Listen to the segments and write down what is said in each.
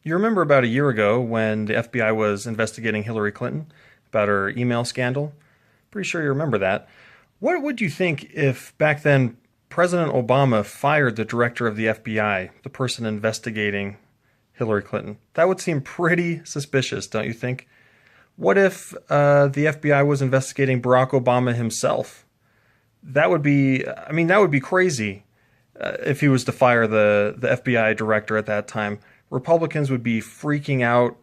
You remember about a year ago when the FBI was investigating Hillary Clinton about her email scandal? Pretty sure you remember that. What would you think if back then President Obama fired the director of the FBI, the person investigating Hillary Clinton? That would seem pretty suspicious, don't you think? What if the FBI was investigating Barack Obama himself? That would be crazy if he was to fire the FBI director at that time. Republicans would be freaking out.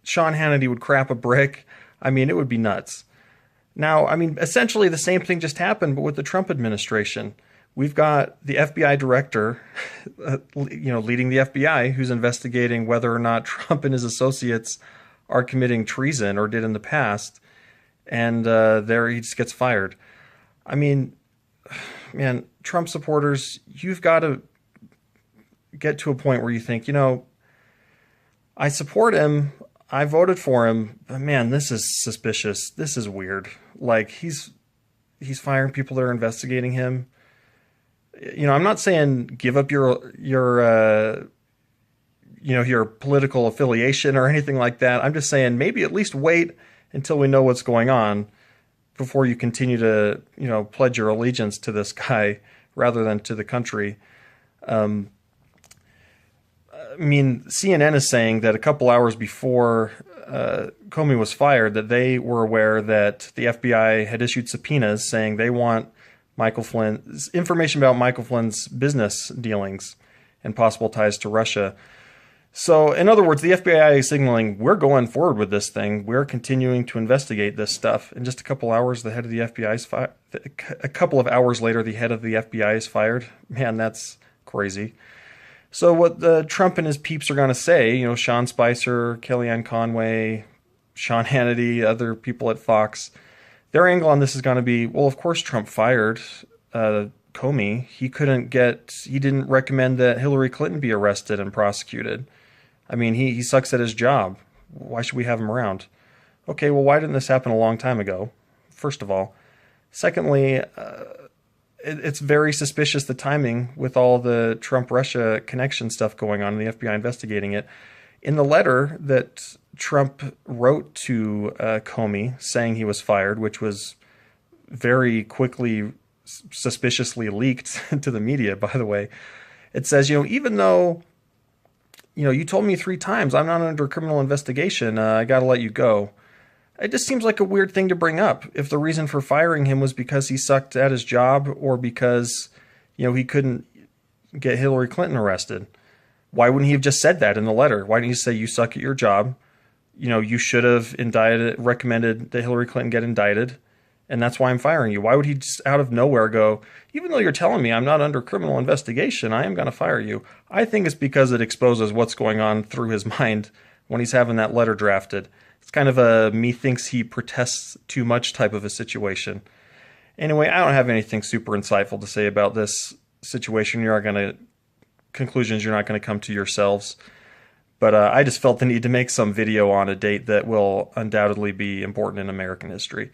Sean Hannity would crap a brick. It would be nuts. Now, essentially the same thing just happened, but with the Trump administration. We've got the FBI director, leading the FBI, who's investigating whether or not Trump and his associates are committing treason or did in the past, and there he just gets fired. Man, Trump supporters, you've got to get to a point where you think, I support him, I voted for him, but man, this is suspicious. This is weird. Like he's firing people that are investigating him. I'm not saying give up your political affiliation or anything like that. I'm just saying maybe at least wait until we know what's going on before you continue to, pledge your allegiance to this guy rather than to the country. CNN is saying that a couple hours before Comey was fired, that they were aware that the FBI had issued subpoenas saying they want information about Michael Flynn's business dealings and possible ties to Russia. So, in other words, the FBI is signaling, we're going forward with this thing. We're continuing to investigate this stuff. In just a couple hours, the head of the FBI is fired. A couple of hours later, the head of the FBI is fired. Man, that's crazy. So what the Trump and his peeps are going to say, Sean Spicer, Kellyanne Conway, Sean Hannity, other people at Fox, their angle on this is going to be, well, of course Trump fired Comey. He didn't recommend that Hillary Clinton be arrested and prosecuted. He sucks at his job. Why should we have him around? Okay, well, why didn't this happen a long time ago? First of all. Secondly, it's very suspicious, the timing with all the Trump-Russia connection stuff going on and the FBI investigating it. In the letter that Trump wrote to Comey saying he was fired, which was very quickly, suspiciously leaked to the media, by the way, it says, even though, you told me 3 times I'm not under criminal investigation, I got to let you go. It just seems like a weird thing to bring up if the reason for firing him was because he sucked at his job or because, he couldn't get Hillary Clinton arrested. Why wouldn't he have just said that in the letter? Why didn't he say you suck at your job? You should have recommended that Hillary Clinton get indicted, and that's why I'm firing you. Why would he just out of nowhere go, even though you're telling me I'm not under criminal investigation, I am going to fire you? I think it's because it exposes what's going on through his mind when he's having that letter drafted. It's kind of a methinks he protests too much type of a situation. Anyway, I don't have anything super insightful to say about this situation. Conclusions you're not going to come to yourselves. But I just felt the need to make some video on a date that will undoubtedly be important in American history.